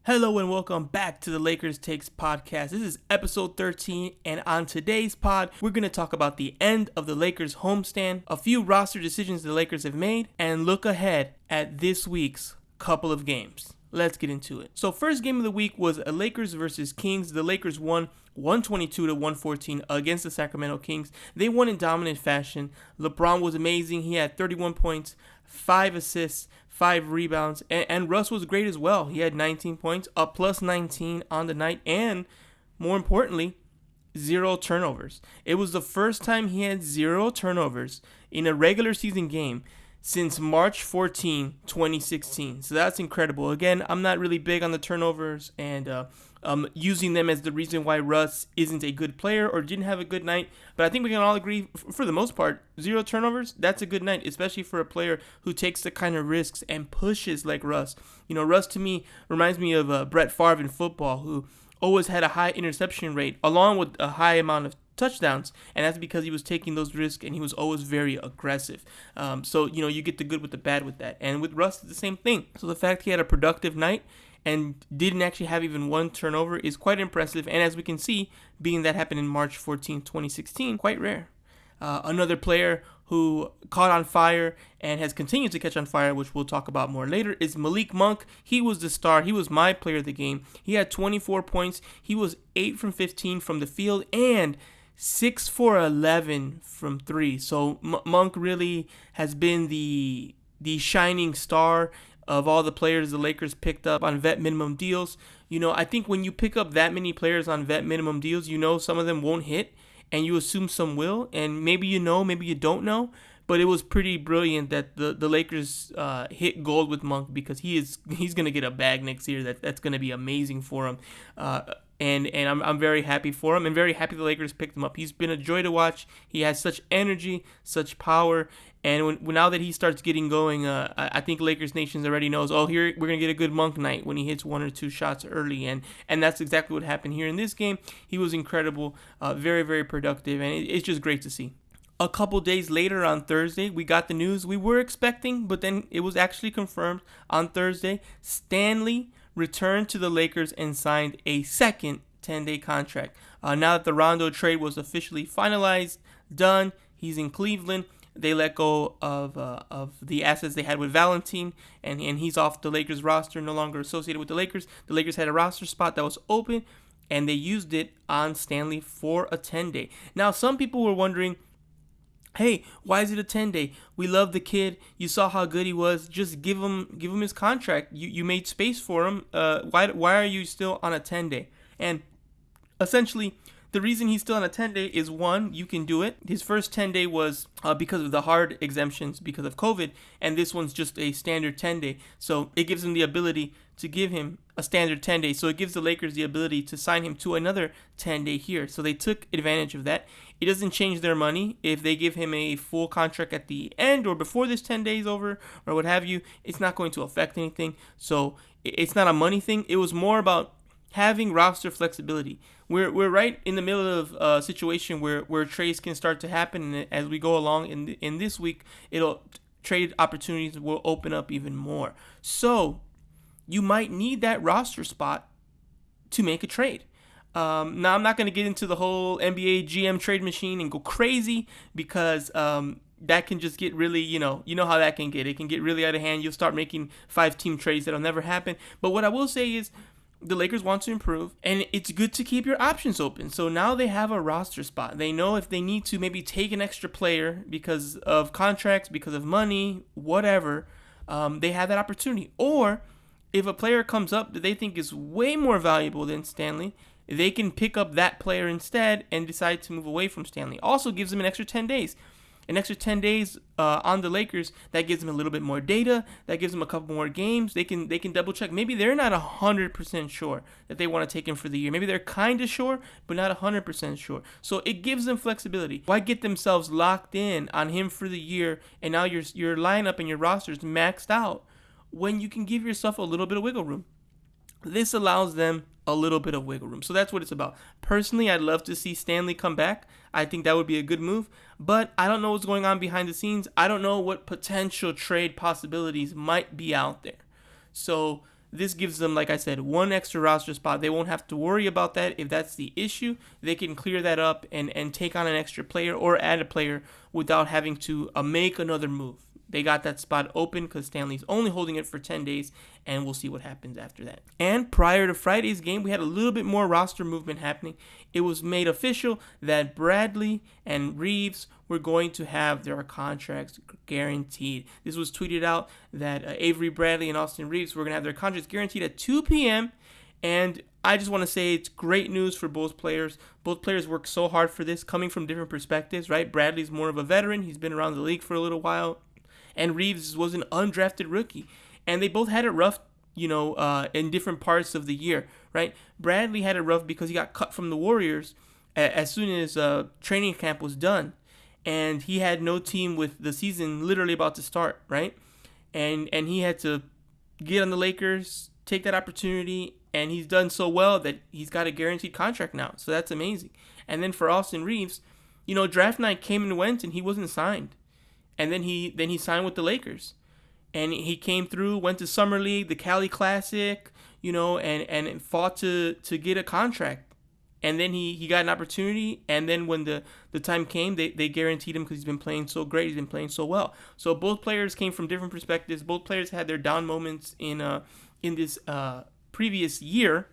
Hello and welcome back to the Lakers Takes podcast. This is episode 13, and on today's pod, we're going to talk about the end of the Lakers homestand, a few roster decisions the Lakers have made, and look ahead at this week's couple of games. Let's get into it. So first game of the week was a Lakers versus Kings. The Lakers won 122-114 against the Sacramento Kings. They won in dominant fashion. LeBron was amazing. He had 31 points, 5 assists, 5 rebounds, and Russ was great as well. He had 19 points, a plus 19 on the night, and more importantly, 0 turnovers. It was the first time he had 0 turnovers in a regular season game since March 14, 2016. So that's incredible. Again, I'm not really big on the turnovers and using them as the reason why Russ isn't a good player or didn't have a good night. But I think we can all agree, for the most part, 0 turnovers, that's a good night, especially for a player who takes the kind of risks and pushes like Russ. You know, Russ to me reminds me of Brett Favre in football, who always had a high interception rate along with a high amount of touchdowns, and that's because he was taking those risks and he was always very aggressive. So, you know, you get the good with the bad with that. And with Russ, it's the same thing. So the fact he had a productive night and didn't actually have even 1 turnover is quite impressive. And as we can see, being that happened in March 14, 2016, quite rare. Another player who caught on fire and has continued to catch on fire, which we'll talk about more later, is Malik Monk. He was the star. He was my player of the game. He had 24 points. He was 8 from 15 from the field and 6 for 11 from 3. So Monk really has been the shining star of all the players the Lakers picked up on vet minimum deals. You know, I think when you pick up that many players on vet minimum deals, you know some of them won't hit, and you assume some will, and maybe you know, maybe you don't know. But it was pretty brilliant that the Lakers hit gold with Monk, because he's going to get a bag next year that's going to be amazing for him. And I'm very happy for him, and very happy the Lakers picked him up. He's been a joy to watch. He has such energy, such power, and now that he starts getting going, I think Lakers Nation already knows, here we're going to get a good Monk night when he hits 1 or 2 shots early, and that's exactly what happened here in this game. He was incredible, very, very productive, and it's just great to see. A couple days later on Thursday, we got the news we were expecting, but then it was actually confirmed on Thursday. Stanley returned to the Lakers and signed a second 10-day contract. Now that the Rondo trade was officially finalized, done, he's in Cleveland. They let go of the assets they had with Valentine, and he's off the Lakers roster, no longer associated with the Lakers. The Lakers had a roster spot that was open, and they used it on Stanley for a 10-day. Now, some people were wondering, hey, why is it a 10-day? We love the kid. You saw how good he was. Just give him his contract. You made space for him. Why are you still on a 10-day? And essentially, the reason he's still on a 10-day is, one, you can do it. His first 10-day was because of the hard exemptions because of COVID, and this one's just a standard 10-day. So it gives him the ability to give him a standard 10-day. So it gives the Lakers the ability to sign him to another 10-day here. So they took advantage of that. It doesn't change their money. If they give him a full contract at the end or before this 10 days over or what have you, it's not going to affect anything. So it's not a money thing. It was more about having roster flexibility. We're right in the middle of a situation where trades can start to happen, and as we go along in this week, trade opportunities will open up even more. So you might need that roster spot to make a trade. Now, I'm not going to get into the whole NBA GM trade machine and go crazy, because that can just get really, you know how that can get. It can get really out of hand. You'll start making 5-team trades that'll never happen. But what I will say is, the Lakers want to improve, and it's good to keep your options open. So now they have a roster spot. They know if they need to maybe take an extra player because of contracts, because of money, whatever, they have that opportunity. Or if a player comes up that they think is way more valuable than Stanley, they can pick up that player instead and decide to move away from Stanley. Also gives them an extra 10 days. An extra 10 days on the Lakers, that gives them a little bit more data. That gives them a couple more games. They can double check. Maybe they're not 100% sure that they want to take him for the year. Maybe they're kind of sure, but not 100% sure. So it gives them flexibility. Why get themselves locked in on him for the year, and now your lineup and your roster is maxed out, when you can give yourself a little bit of wiggle room? This allows them a little bit of wiggle room. So that's what it's about. Personally, I'd love to see Stanley come back. I think that would be a good move, but I don't know what's going on behind the scenes. I don't know what potential trade possibilities might be out there. So this gives them, like I said, one extra roster spot. They won't have to worry about that. If that's the issue, they can clear that up and take on an extra player or add a player without having to make another move. They got that spot open because Stanley's only holding it for 10 days, and we'll see what happens after that. And prior to Friday's game, we had a little bit more roster movement happening. It was made official that Bradley and Reeves were going to have their contracts guaranteed. This was tweeted out that Avery Bradley and Austin Reeves were going to have their contracts guaranteed at 2 p.m., and I just want to say it's great news for both players. Both players worked so hard for this, coming from different perspectives, right? Bradley's more of a veteran. He's been around the league for a little while. And Reeves was an undrafted rookie. And they both had it rough, in different parts of the year, right? Bradley had it rough because he got cut from the Warriors as soon as training camp was done. And he had no team with the season literally about to start, right? And he had to get on the Lakers, take that opportunity, and he's done so well that he's got a guaranteed contract now. So that's amazing. And then for Austin Reeves, draft night came and went and he wasn't signed. And then he signed with the Lakers. And he came through, went to Summer League, the Cali Classic, and fought to get a contract. And then he got an opportunity. And then when the time came, they guaranteed him because he's been playing so great. He's been playing so well. So both players came from different perspectives. Both players had their down moments in this previous year.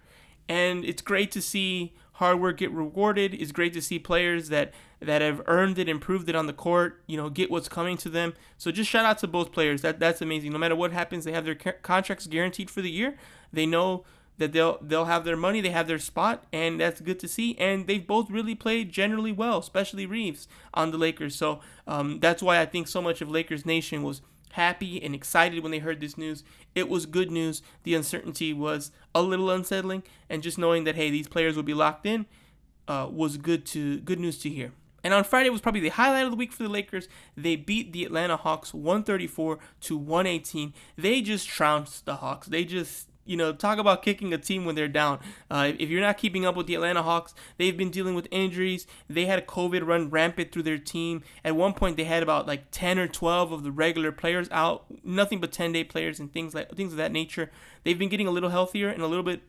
And it's great to see hard work get rewarded. It's great to see players that have earned it and proved it on the court, get what's coming to them. So just shout out to both players. That's amazing. No matter what happens, they have their contracts guaranteed for the year. They know that they'll have their money, they have their spot, and that's good to see. And they've both really played generally well, especially Reeves on the Lakers. So that's why I think so much of Lakers Nation was happy and excited when they heard this news. It was good news. The uncertainty was a little unsettling, and just knowing that, hey, these players will be locked in was good news to hear. And on Friday was probably the highlight of the week for the Lakers. They beat the Atlanta Hawks 134-118. They just trounced the Hawks. They just, talk about kicking a team when they're down. If you're not keeping up with the Atlanta Hawks, they've been dealing with injuries. They had a COVID run rampant through their team. At one point, they had about 10 or 12 of the regular players out, nothing but 10-day players and things of that nature. They've been getting a little healthier and a little bit,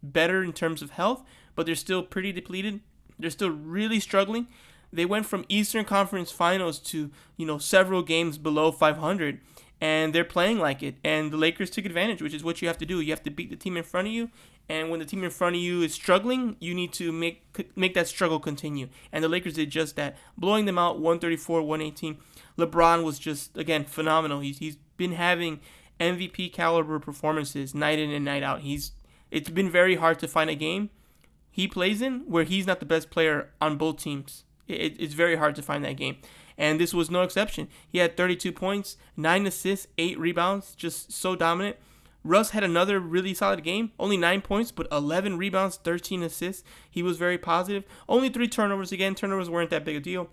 better in terms of health, but they're still pretty depleted. They're still really struggling. They went from Eastern Conference Finals to, several games below 500, and they're playing like it. And the Lakers took advantage, which is what you have to do. You have to beat the team in front of you, and when the team in front of you is struggling, you need to make that struggle continue. And the Lakers did just that, blowing them out 134-118. LeBron was just, again, phenomenal. He's been having MVP caliber performances night in and night out. It's been very hard to find a game he plays in where he's not the best player on both teams. It's very hard to find that game. And this was no exception. He had 32 points, 9 assists, 8 rebounds, just so dominant. Russ had another really solid game, only 9 points, but 11 rebounds, 13 assists. He was very positive. Only 3 turnovers. Again, turnovers weren't that big a deal.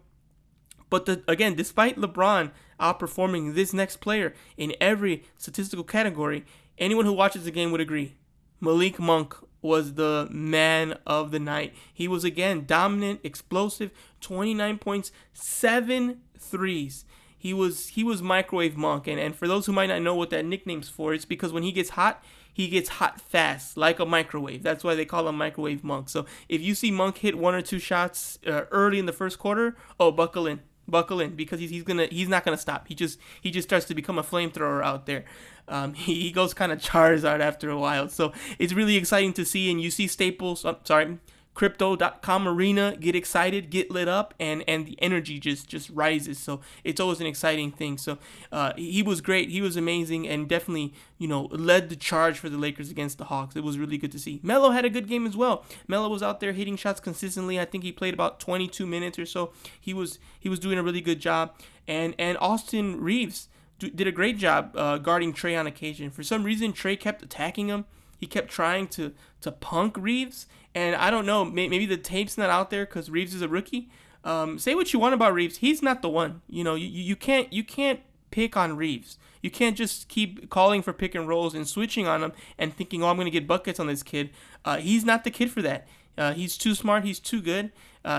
But again, despite LeBron outperforming this next player in every statistical category, anyone who watches the game would agree. Malik Monk was the man of the night. He was, again, dominant, explosive, 29 points, 7 threes. He was Microwave Monk. And for those who might not know what that nickname's for, it's because when he gets hot fast, like a microwave. That's why they call him Microwave Monk. So if you see Monk hit 1 or 2 shots early in the first quarter, buckle in, because he's not gonna stop. He just starts to become a flamethrower out there. He goes kind of Charizard after a while. So it's really exciting to see. And you see Crypto.com Arena get excited, get lit up, and the energy just rises. So it's always an exciting thing. So he was great. He was amazing, and definitely, led the charge for the Lakers against the Hawks. It was really good to see. Melo had a good game as well. Melo was out there hitting shots consistently. I think he played about 22 minutes or so. He was doing a really good job. And Austin Reeves did a great job guarding Trey on occasion. For some reason, Trey kept attacking him. He kept trying to punk Reeves. And I don't know, maybe the tape's not out there because Reeves is a rookie. Say what you want about Reeves. He's not the one. You can't pick on Reeves. You can't just keep calling for pick and rolls and switching on him and thinking, I'm going to get buckets on this kid. He's not the kid for that. He's too smart. He's too good.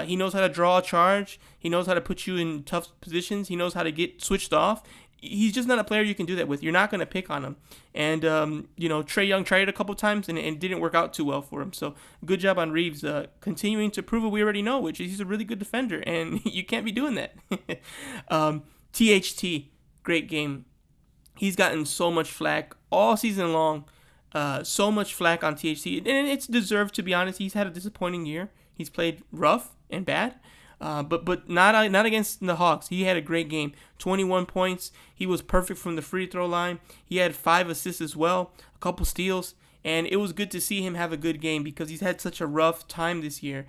He knows how to draw a charge. He knows how to put you in tough positions. He knows how to get switched off. he's just not a player you can do that with. You're not going to pick on him. And, Trae Young tried it a couple times and it didn't work out too well for him. So good job on Reeves continuing to prove what we already know, which is he's a really good defender, and you can't be doing that. THT, great game. He's gotten so much flack all season long. So much flack on THT. And it's deserved, to be honest. He's had a disappointing year. He's played rough and bad. But not against the Hawks. He had a great game. 21 points. He was perfect from the free throw line. He had 5 assists as well, a couple steals. And it was good to see him have a good game because he's had such a rough time this year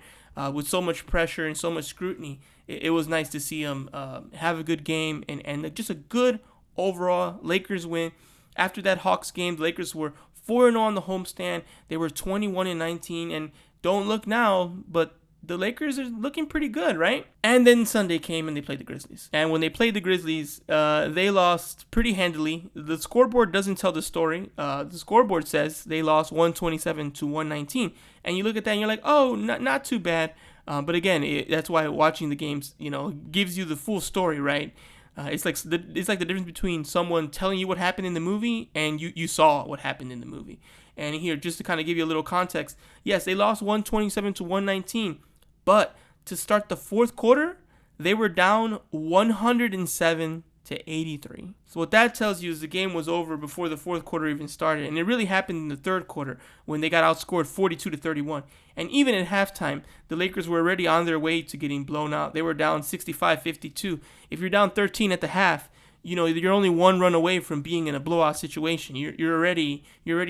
with so much pressure and so much scrutiny. It was nice to see him have a good game and just a good overall Lakers win. After that Hawks game, the Lakers were 4-0 on the homestand. They were 21-19. And don't look now, but the Lakers are looking pretty good, right? And then Sunday came and they played the Grizzlies. And when they played the Grizzlies, they lost pretty handily. The scoreboard doesn't tell the story. The scoreboard says they lost 127-119. And you look at that and you're like, oh, not too bad. But again, that's why watching the games, gives you the full story, right? It's like the difference between someone telling you what happened in the movie and you saw what happened in the movie. And here, just to kind of give you a little context, yes, they lost 127-119. But to start the fourth quarter, they were down 107-83. So what that tells you is the game was over before the fourth quarter even started. And it really happened in the third quarter when they got outscored 42-31. And even at halftime, the Lakers were already on their way to getting blown out. They were down 65-52. If you're down 13 at the half, you're only one run away from being in a blowout situation. You're already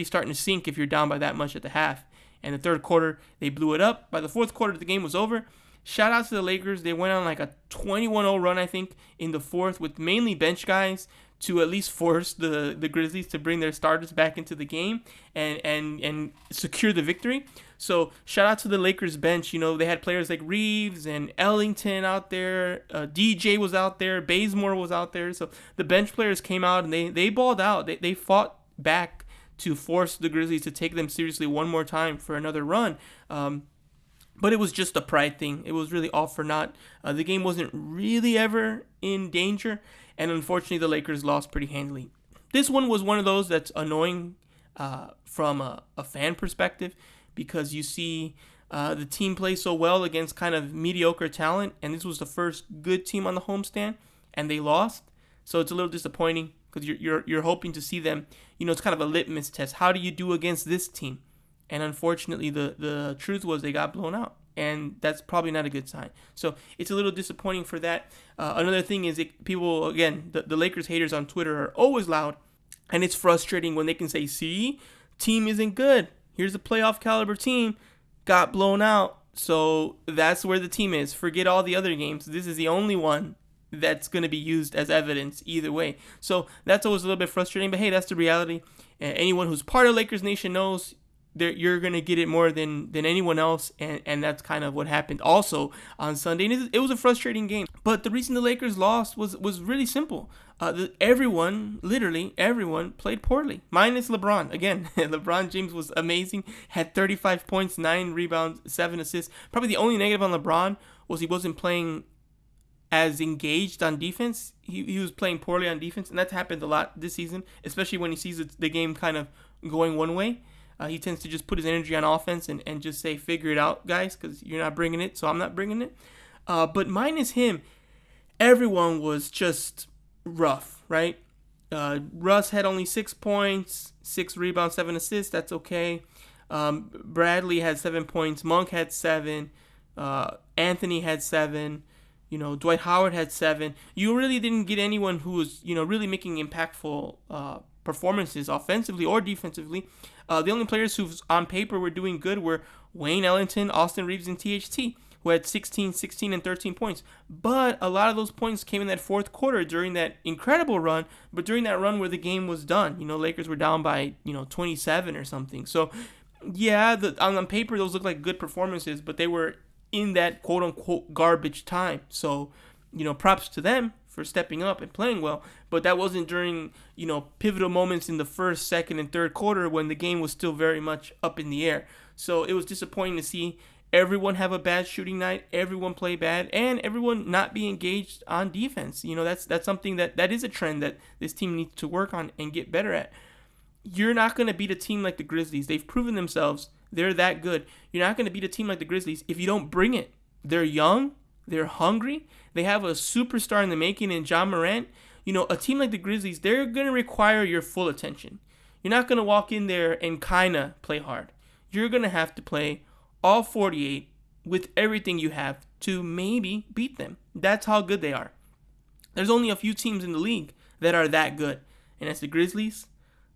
starting to sink if you're down by that much at the half. And the third quarter, they blew it up. By the fourth quarter, the game was over. Shout out to the Lakers. They went on like a 21-0 run, I think, in the fourth with mainly bench guys to at least force the Grizzlies to bring their starters back into the game and secure the victory. So shout out to the Lakers bench. They had players like Reeves and Ellington out there. DJ was out there. Bazemore was out there. So the bench players came out and they balled out. They fought back to force the Grizzlies to take them seriously one more time for another run. But it was just a pride thing. It was really all for naught. The game wasn't really ever in danger. And unfortunately, the Lakers lost pretty handily. This one was one of those that's annoying from a fan perspective because you see the team play so well against kind of mediocre talent. And this was the first good team on the homestand. And they lost. So it's a little disappointing because you're hoping to see them. It's kind of a litmus test. How do you do against this team? And unfortunately, the truth was they got blown out. And that's probably not a good sign. So it's a little disappointing for that. Another thing is people, again, the Lakers haters on Twitter are always loud. And it's frustrating when they can say, see, team isn't good. Here's a playoff caliber team. Got blown out. So that's where the team is. Forget all the other games. This is the only one that's going to be used as evidence either way. So that's always a little bit frustrating. But hey, that's the reality. Anyone who's part of Lakers Nation knows you're going to get it more than anyone else, and that's kind of what happened also on Sunday. And it was a frustrating game. But the reason the Lakers lost was really simple. Literally everyone played poorly, minus LeBron. Again, LeBron James was amazing, had 35 points, 9 rebounds, 7 assists. Probably the only negative on LeBron was he wasn't playing as engaged on defense. He was playing poorly on defense, and that's happened a lot this season, especially when he sees the game kind of going one way. He tends to just put his energy on offense and just say, figure it out, guys, because you're not bringing it, so I'm not bringing it. But minus him, everyone was just rough, right? Russ had only 6 points, 6 rebounds, 7 assists. That's okay. Bradley had 7 points. Monk had 7. Anthony had 7. Dwight Howard had 7. You really didn't get anyone who was, really making impactful performances offensively or defensively. The only players who on paper were doing good were Wayne Ellington, Austin Reeves, and THT, who had 16, 16, and 13 points. But a lot of those points came in that fourth quarter during that incredible run, but during that run where the game was done. Lakers were down by, 27 or something. So, yeah, on paper, those look like good performances, but they were in that quote-unquote garbage time. So, props to them for stepping up and playing well, but that wasn't during, pivotal moments in the first, second, and third quarter when the game was still very much up in the air. So it was disappointing to see everyone have a bad shooting night, everyone play bad, and everyone not be engaged on defense. That's something that is a trend that this team needs to work on and get better at. You're not going to beat a team like the Grizzlies. They've proven themselves. They're that good. You're not going to beat a team like the Grizzlies if you don't bring it. They're young. They're hungry. They have a superstar in the making in John Morant. A team like the Grizzlies, they're going to require your full attention. You're not going to walk in there and kind of play hard. You're going to have to play all 48 with everything you have to maybe beat them. That's how good they are. There's only a few teams in the league that are that good. And that's the Grizzlies,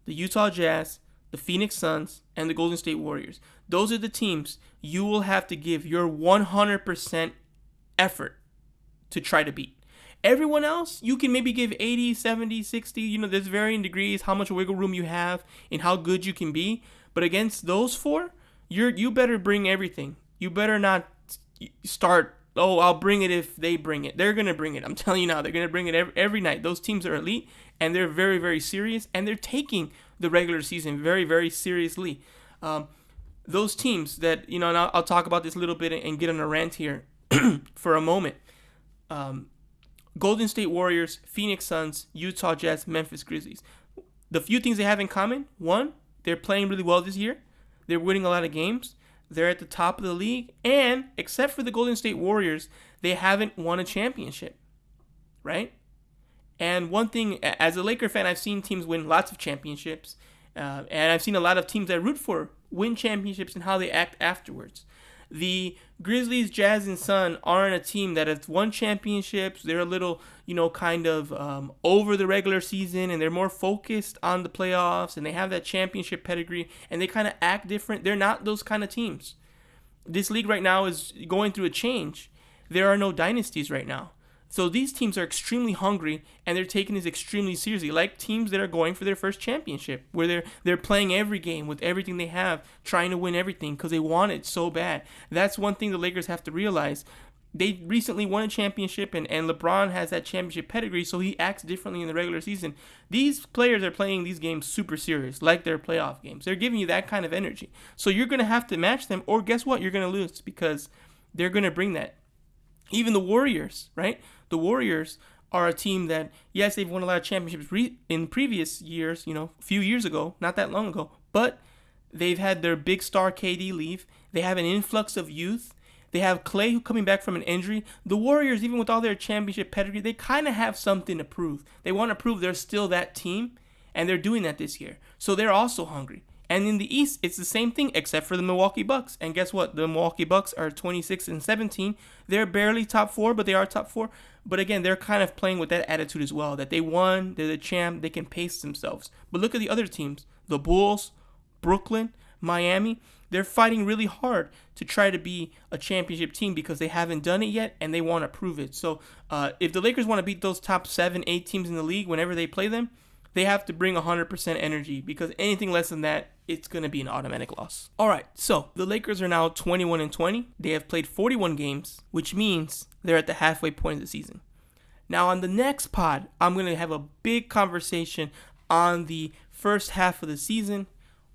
the Utah Jazz, the Phoenix Suns, and the Golden State Warriors. Those are the teams you will have to give your 100% effort to try to beat. Everyone else, you can maybe give 80, 70, 60. There's varying degrees, how much wiggle room you have and how good you can be. But against those four, you better bring everything. You better not start, I'll bring it if they bring it. They're going to bring it. I'm telling you now, they're going to bring it every night. Those teams are elite, and they're very, very serious, and they're taking the regular season very, very seriously. Those teams that, and I'll talk about this a little bit and get on a rant here for a moment. Golden State Warriors, Phoenix Suns, Utah Jazz, Memphis Grizzlies. The few things they have in common: one, they're playing really well this year. They're winning a lot of games. They're at the top of the league. And except for the Golden State Warriors, they haven't won a championship, right? And one thing, as a Laker fan, I've seen teams win lots of championships. And I've seen a lot of teams that I root for win championships and how they act afterwards. The Grizzlies, Jazz, and Sun aren't a team that has won championships. They're a little, kind of over the regular season, and they're more focused on the playoffs, and they have that championship pedigree, and they kind of act different. They're not those kind of teams. This league right now is going through a change. There are no dynasties right now. So these teams are extremely hungry, and they're taking this extremely seriously, like teams that are going for their first championship, where they're playing every game with everything they have, trying to win everything because they want it so bad. That's one thing the Lakers have to realize. They recently won a championship, and LeBron has that championship pedigree, so he acts differently in the regular season. These players are playing these games super serious, like their playoff games. They're giving you that kind of energy. So you're going to have to match them, or guess what? You're going to lose because they're going to bring that. Even the Warriors, right? The Warriors are a team that, yes, they've won a lot of championships in previous years, a few years ago, not that long ago, but they've had their big star KD leave. They have an influx of youth. They have Clay coming back from an injury. The Warriors, even with all their championship pedigree, they kind of have something to prove. They want to prove they're still that team, and they're doing that this year. So they're also hungry. And in the East, it's the same thing except for the Milwaukee Bucks. And guess what? The Milwaukee Bucks are 26-17. They're barely top 4, but they are top 4. But again, they're kind of playing with that attitude as well, that they won, they're the champ, they can pace themselves. But look at the other teams, the Bulls, Brooklyn, Miami. They're fighting really hard to try to be a championship team because they haven't done it yet, and they want to prove it. So if the Lakers want to beat those top 7, 8 teams in the league whenever they play them, they have to bring 100% energy, because anything less than that, it's going to be an automatic loss. All right, so the Lakers are now 21-20. They have played 41 games, which means they're at the halfway point of the season. Now, on the next pod, I'm going to have a big conversation on the first half of the season,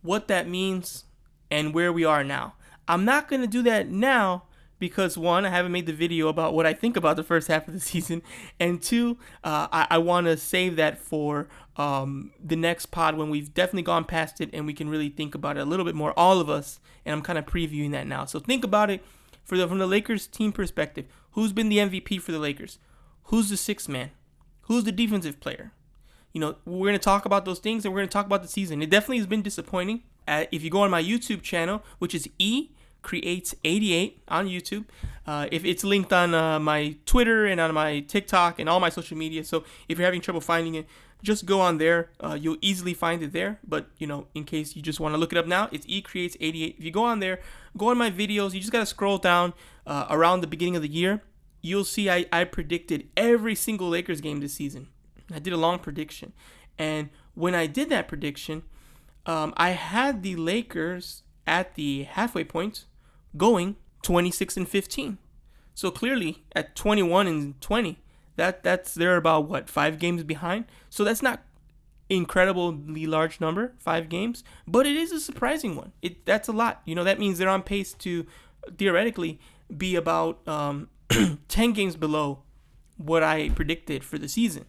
what that means, and where we are now. I'm not going to do that now because, one, I haven't made the video about what I think about the first half of the season, and two, I want to save that for the next pod when we've definitely gone past it and we can really think about it a little bit more, all of us, and I'm kind of previewing that now. So think about it from the Lakers team perspective. Who's been the MVP for the Lakers? Who's the sixth man? Who's the defensive player? We're going to talk about those things, and we're going to talk about the season. It definitely has been disappointing. If you go on my YouTube channel, which is Creates88 on YouTube. If it's linked on my Twitter and on my TikTok and all my social media. So if you're having trouble finding it, just go on there. You'll easily find it there. But, in case you just want to look it up now, it's Creates88. If you go on there, go on my videos. You just got to scroll down around the beginning of the year. You'll see I predicted every single Lakers game this season. I did a long prediction. And when I did that prediction, I had the Lakers at the halfway point going 26-15. So clearly at 21-20, they're about 5 games behind. So that's not incredibly large number, 5 games, but it is a surprising one. That's a lot. That means they're on pace to theoretically be about 10 games below what I predicted for the season.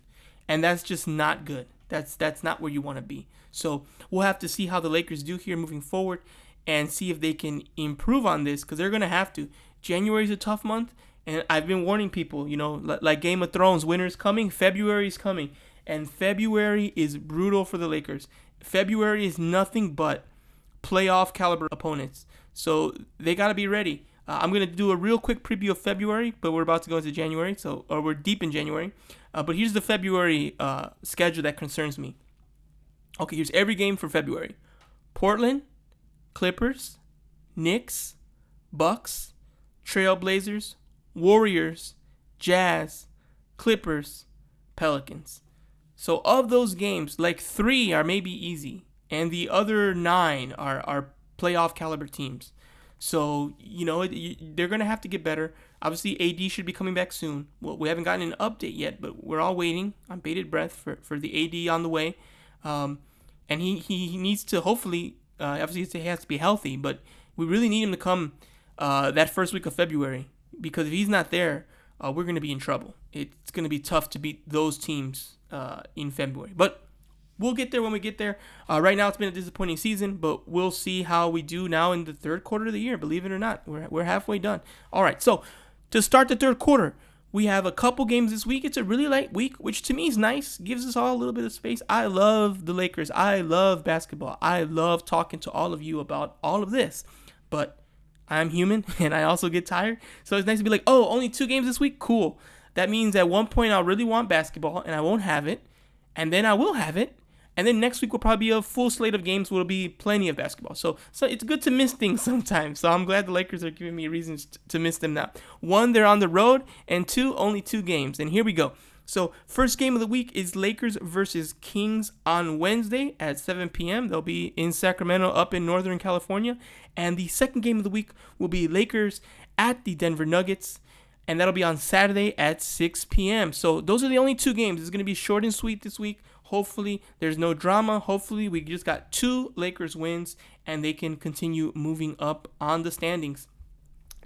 And that's just not good. That's not where you want to be. So we'll have to see how the Lakers do here moving forward and see if they can improve on this, because they're going to have to. January is a tough month, and I've been warning people, like Game of Thrones, winter's coming, February is coming, and February is brutal for the Lakers. February is nothing but playoff caliber opponents. So they got to be ready. I'm going to do a real quick preview of February, but we're about to go into January, or we're deep in January. But here's the February schedule that concerns me. Okay, here's every game for February. Portland, Clippers, Knicks, Bucks, Trailblazers, Warriors, Jazz, Clippers, Pelicans. So of those games, like 3 are maybe easy, and the other 9 are playoff caliber teams. So, they're going to have to get better. Obviously, AD should be coming back soon. Well, we haven't gotten an update yet, but we're all waiting on bated breath for the AD on the way. And he needs to hopefully, obviously he has to be healthy, but we really need him to come that first week of February, because if he's not there, we're going to be in trouble. It's going to be tough to beat those teams in February. But we'll get there when we get there. Right now, it's been a disappointing season, but we'll see how we do now in the third quarter of the year. Believe it or not, we're halfway done. All right, so to start the third quarter, we have a couple games this week. It's a really light week, which to me is nice. Gives us all a little bit of space. I love the Lakers. I love basketball. I love talking to all of you about all of this. But I'm human, and I also get tired. So it's nice to be like, oh, only 2 games this week? Cool. That means at one point I'll really want basketball, and I won't have it. And then I will have it. And then next week will probably be a full slate of games where will be plenty of basketball. So it's good to miss things sometimes. So I'm glad the Lakers are giving me reasons to miss them now. 1, they're on the road, and 2, only 2 games. And here we go. So first game of the week is Lakers versus Kings on Wednesday at 7 p.m. They'll be in Sacramento up in Northern California. And the second game of the week will be Lakers at the Denver Nuggets. And that'll be on Saturday at 6 p.m. So those are the only 2 games. It's going to be short and sweet this week. Hopefully, there's no drama. Hopefully, we just got 2 Lakers wins, and they can continue moving up on the standings.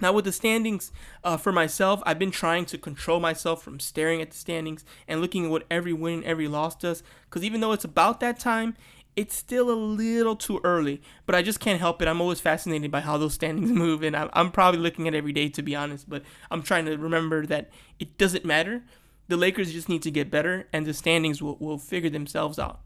Now, with the standings, for myself, I've been trying to control myself from staring at the standings and looking at what every win and every loss does. Because even though it's about that time, it's still a little too early. But I just can't help it. I'm always fascinated by how those standings move, and I'm probably looking at it every day, to be honest. But I'm trying to remember that it doesn't matter. The Lakers just need to get better, and the standings will figure themselves out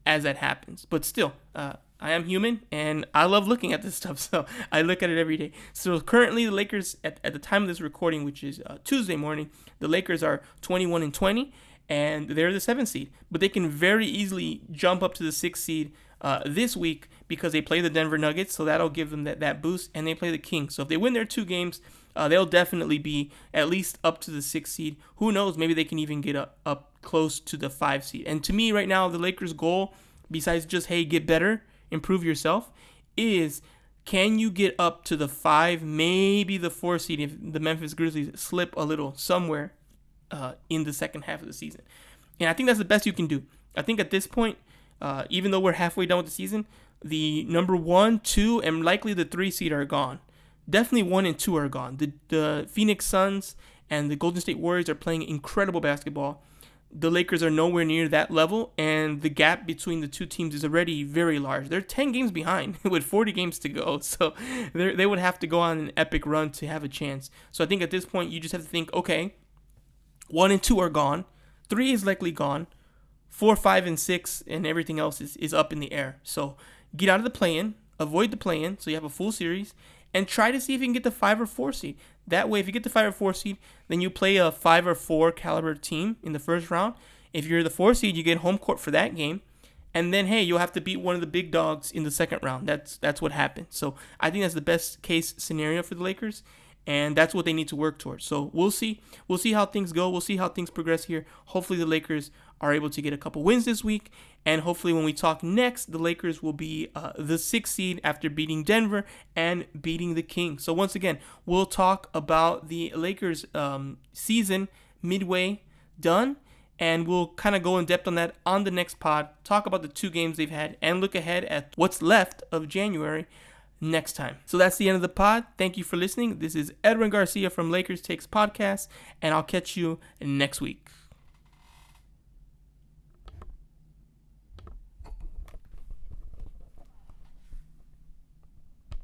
as that happens. But still, I am human, and I love looking at this stuff, so I look at it every day. So currently, the Lakers, at the time of this recording, which is Tuesday morning, the Lakers are 21-20, and they're the 7th seed. But they can very easily jump up to the 6th seed this week because they play the Denver Nuggets, so that'll give them that boost, and they play the Kings. So if they win their 2 games, they'll definitely be at least up to the 6th seed. Who knows? Maybe they can even get up close to the 5 seed. And to me, right now, the Lakers' goal, besides just, hey, get better, improve yourself, is can you get up to the 5, maybe the 4 seed if the Memphis Grizzlies slip a little somewhere in the second half of the season. And I think that's the best you can do. I think at this point, even though we're halfway done with the season, the number 1, 2, and likely the 3 seed are gone. Definitely 1 and 2 are gone. The Phoenix Suns and the Golden State Warriors are playing incredible basketball. The Lakers are nowhere near that level, and the gap between the 2 teams is already very large. They're 10 games behind with 40 games to go, so they would have to go on an epic run to have a chance. So I think at this point, you just have to think, okay, 1 and 2 are gone. 3 is likely gone. 4, 5, and 6, and everything else is up in the air. So get out of the play-in, avoid the play-in, so you have a full series, and try to see if you can get the 5 or 4 seed. That way, if you get the 5 or 4 seed, then you play a 5 or 4 caliber team in the first round. If you're the 4 seed, you get home court for that game. And then, hey, you'll have to beat one of the big dogs in the second round. That's what happened. So I think that's the best case scenario for the Lakers. And that's what they need to work towards. So we'll see. We'll see how things go. We'll see how things progress here. Hopefully the Lakers are able to get a couple wins this week. And hopefully when we talk next, the Lakers will be the 6th seed after beating Denver and beating the Kings. So once again, we'll talk about the Lakers season midway done. And we'll kind of go in depth on that on the next pod. Talk about the 2 games they've had and look ahead at what's left of January. next time. So that's the end of the pod. Thank you for listening. This is Edwin Garcia from Lakers Takes Podcast, and I'll catch you next week.